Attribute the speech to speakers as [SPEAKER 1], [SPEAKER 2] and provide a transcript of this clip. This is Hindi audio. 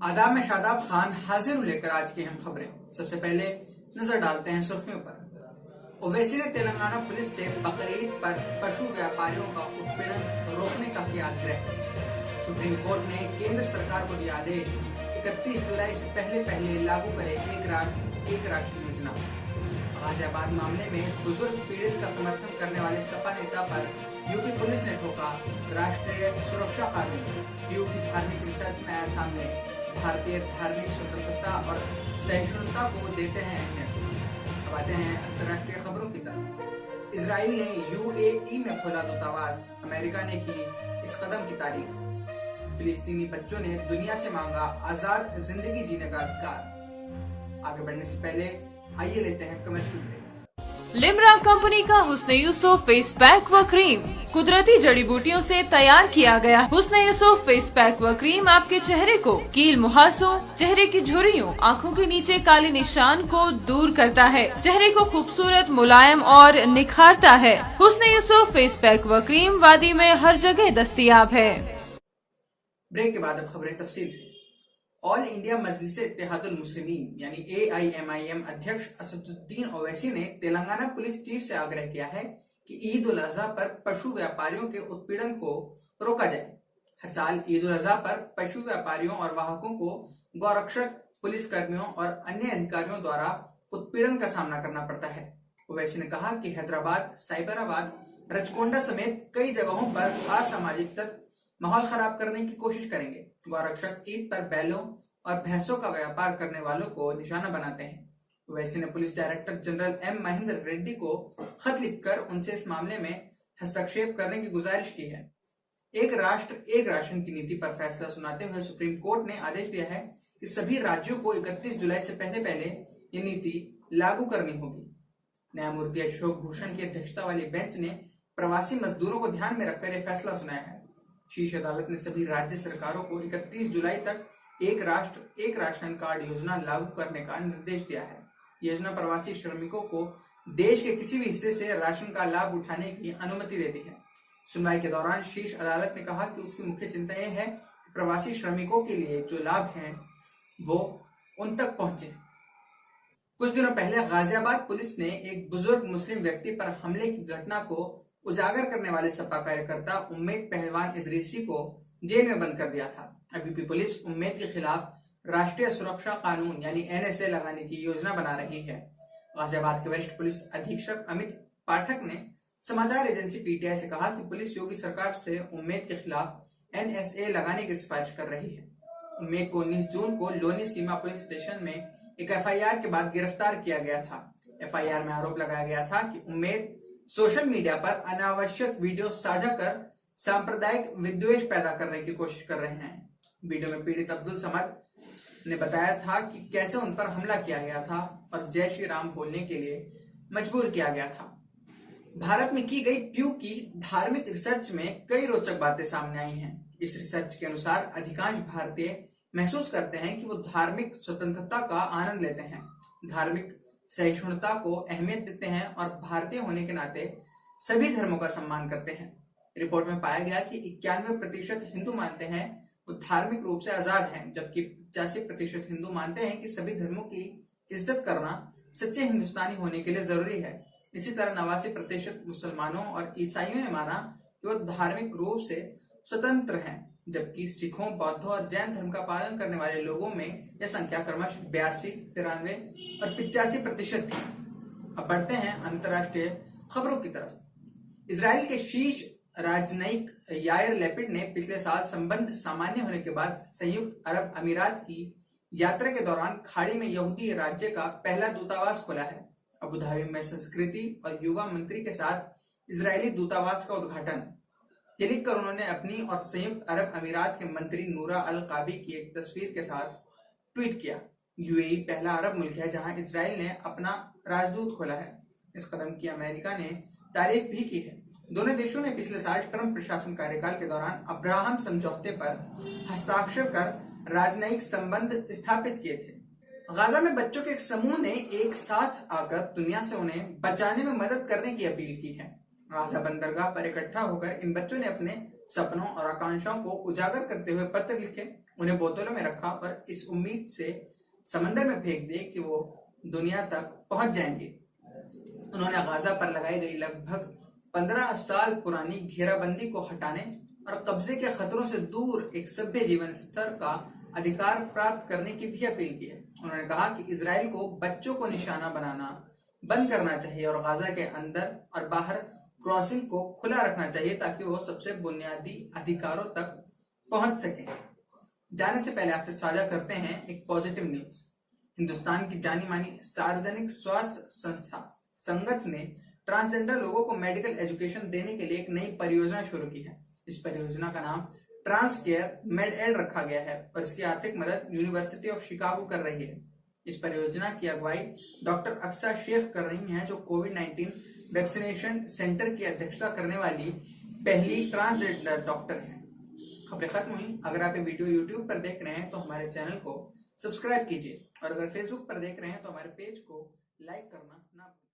[SPEAKER 1] आदाब में शादाब खान हाजिर हूं लेकर आज की अहम खबरें। सबसे पहले नजर डालते हैं सुर्खियों पर। ओवैसी ने तेलंगाना पुलिस से बकरीद पर पशु व्यापारियों का उत्पीड़न रोकने का किया आग्रह। सुप्रीम कोर्ट ने केंद्र सरकार को दिया आदेश, 31 जुलाई से पहले लागू करे एक राष्ट्र योजना। गाजियाबाद मामले में बुजुर्ग पीड़ित का समर्थन करने वाले सपा नेता पर यूपी पुलिस ने ठोका राष्ट्रीय सुरक्षा कानून। पीयू की धार्मिक रिसर्च में आया सामने, भारतीय धार्मिक स्वतंत्रता और सहिष्णुता को देते हैं अहमियत। अब आते हैं अंतर्राष्ट्रीय खबरों की तरफ। इजराइल ने यूएई में खोला दूतावास, अमेरिका ने की इस कदम की तारीफ। फिलिस्तीनी बच्चों ने दुनिया से मांगा आजाद जिंदगी जीने का अधिकार। आगे बढ़ने से पहले आइए लेते हैं कमर्शियल ब्रेक।
[SPEAKER 2] लिमरा कंपनी का हुस्न यूसुफ फेस पैक व क्रीम कुदरती जड़ी बूटियों से तैयार किया गया। हुस्न यूसुफ फेस पैक व क्रीम आपके चेहरे को कील मुहासों, चेहरे की झुर्रियों, आँखों के नीचे काले निशान को दूर करता है, चेहरे को खूबसूरत, मुलायम और निखारता है। हुस्न यूसुफ फेस पैक व क्रीम वादी में हर जगह दस्तयाब है।
[SPEAKER 1] ब्रेक के बाद अब खबरें तफसील से। ऑल इंडिया मजलिस इत्तेहादुल मुस्लिमीन यानी AIMIM अध्यक्ष असदुद्दीन ओवैसी ने तेलंगाना पुलिस चीफ से आग्रह किया है कि ईद उल अजहा पर पशु व्यापारियों के उत्पीड़न को रोका जाए। हर साल ईद उल अजहा पर पशु व्यापारियों और वाहकों को गौरक्षक, पुलिस कर्मियों और अन्य अधिकारियों द्वारा उत्पीड़न का सामना करना पड़ता है। ओवैसी ने कहा कि हैदराबाद, साइबराबाद, रचकोंडा समेत कई जगहों पर असामाजिक तत्व माहौल खराब करने की कोशिश करेंगे। गौरक्षक ईद पर बैलों और भैंसों का व्यापार करने वालों को निशाना बनाते हैं। ओवैसी ने police director general M Mahendra Reddy को खत लिखकर उनसे इस मामले में हस्तक्षेप करने की गुजारिश की है। एक राष्ट्र एक राशन की नीति पर फैसला सुनाते हुए सुप्रीम कोर्ट ने आदेश दिया है कि सभी राज्यों को 31 जुलाई से पहले ये नीति लागू करनी होगी। न्यायमूर्ति अशोक भूषण की अध्यक्षता वाली बेंच ने प्रवासी मजदूरों को ध्यान में रखकर यह फैसला सुनाया है। शीर्ष अदालत ने सभी राज्य सरकारों को 31 जुलाई तक एक राष्ट्र एक राशन कार्ड योजना लागू करने का निर्देश दिया है। योजना प्रवासी श्रमिकों को देश के किसी भी हिस्से से राशन का लाभ उठाने की अनुमति देती है। सुनवाई के दौरान शीर्ष अदालत ने कहा कि उसकी मुख्य चिंता यह है कि प्रवासी श्रमिकों के लिए जो लाभ हैं वो उन तक पहुंचे। कुछ दिनों पहले गाजियाबाद पुलिस ने एक बुजुर्ग मुस्लिम व्यक्ति पर हमले की घटना को उजागर करने वाले सपा कार्यकर्ता उम्मेद पहलवान इदरीसी को जेल में बंद कर दिया था। अब यूपी पुलिस उम्मेद के खिलाफ राष्ट्रीय सुरक्षा कानून यानी NSA लगाने की योजना बना रही है। गाजियाबाद के वरिष्ठ पुलिस अधीक्षक अमित पाठक ने समाचार एजेंसी PTI से कहा कि पुलिस योगी सरकार से उम्मेद के खिलाफ NSA लगाने की सिफारिश कर रही है। उम्मेद को 19 जून को लोनी सीमा पुलिस स्टेशन में एक FIR के बाद गिरफ्तार किया गया था। FIR में आरोप लगाया गया था कि उम्मेद सोशल मीडिया पर अनावश्यक वीडियो साझा कर सांप्रदायिक विद्वेष पैदा करने की कोशिश कर रहे हैं। वीडियो में पीड़ित अब्दुल समद ने बताया था कि कैसे उन पर हमला किया गया था और जय श्री राम बोलने के लिए मजबूर किया गया था। भारत में की गई प्यू की धार्मिक रिसर्च में कई रोचक बातें सामने आई हैं। इस रिसर्च के अनुसार अधिकांश भारतीय महसूस करते हैं कि वो धार्मिक स्वतंत्रता का आनंद लेते हैं, धार्मिक सहिष्णुता को अहमियत देते हैं और भारतीय होने के नाते सभी धर्मों का सम्मान करते हैं। रिपोर्ट में पाया गया कि 91% हिंदू मानते हैं वो धार्मिक रूप से आजाद हैं, जबकि 85% हिंदू मानते हैं कि सभी धर्मों की इज्जत करना सच्चे हिंदुस्तानी होने के लिए जरूरी है। इसी तरह 89% मुसलमानों और ईसाइयों ने माना कि वो धार्मिक रूप से स्वतंत्र हैं, जबकि सिखों, बौद्धों और जैन धर्म का पालन करने वाले लोगों में यह संख्या क्रमश 82, 93 और 85% थी। अब बढ़ते हैं अंतर्राष्ट्रीय खबरों की तरफ। इजराइल के शीर्ष राजनयिक यायर लैपिड ने पिछले साल संबंध सामान्य होने के बाद संयुक्त अरब अमीरात की यात्रा के दौरान खाड़ी में यहूदी राज्य का पहला दूतावास खोला है। अबू धाबी में संस्कृति और युवा मंत्री के साथ इजरायली दूतावास का उद्घाटन। ये लिखकर उन्होंने अपनी और संयुक्त अरब अमीरात के मंत्री नूरा अल काबी की एक तस्वीर के साथ ट्वीट किया। UAE पहला अरब मुल्क है जहां इजराइल ने अपना राजदूत खोला है। इस कदम की अमेरिका ने तारीफ भी की है। दोनों देशों ने पिछले साल ट्रंप प्रशासन कार्यकाल के दौरान अब्राहम समझौते पर हस्ताक्षर कर राजनयिक संबंध स्थापित किए थे। गाजा में बच्चों के एक समूह ने एक साथ आकर दुनिया से उन्हें बचाने में मदद करने की अपील की है। गाजा बंदरगाह पर इकट्ठा होकर इन बच्चों ने अपने सपनों और आकांक्षाओं को उजागर करते हुए पत्र लिखे। उन्हें बोतलों में रखा और इस उम्मीद से समंदर में फेंक दिए कि वो दुनिया तक पहुंच जाएंगे। उन्होंने गाजा पर लगाई गई लगभग 15 साल पुरानी घेराबंदी को हटाने और कब्जे के खतरों से दूर एक सभ्य जीवन स्तर का अधिकार प्राप्त करने की भी अपील की है। उन्होंने कहा कि इजराइल को बच्चों को निशाना बनाना बंद करना चाहिए और गाजा के अंदर और बाहर क्रॉसिंग को खुला रखना चाहिए ताकि वो सबसे बुनियादी अधिकारों तक पहुंच सके। जाने से पहले आपसे साझा करते हैं एक पॉजिटिव न्यूज। हिंदुस्तान की जानी मानी सार्वजनिक स्वास्थ्य संस्था संगत ने ट्रांसजेंडर लोगों को मेडिकल एजुकेशन देने के लिए एक नई परियोजना शुरू की है। इस परियोजना का नाम ट्रांस केयर मेड एड रखा गया है और इसकी आर्थिक मदद यूनिवर्सिटी ऑफ शिकागो कर रही है। इस परियोजना की अगुवाई डॉक्टर अक्सा शेख कर रही हैं, जो कोविड-19 वैक्सीनेशन सेंटर की अध्यक्षता करने वाली पहली ट्रांसजेंडर डॉक्टर हैं। खबरें खत्म हुई। अगर आप ये वीडियो YouTube पर देख रहे हैं तो हमारे चैनल को सब्सक्राइब कीजिए और अगर Facebook पर देख रहे हैं तो हमारे पेज को लाइक करना ना भूलें।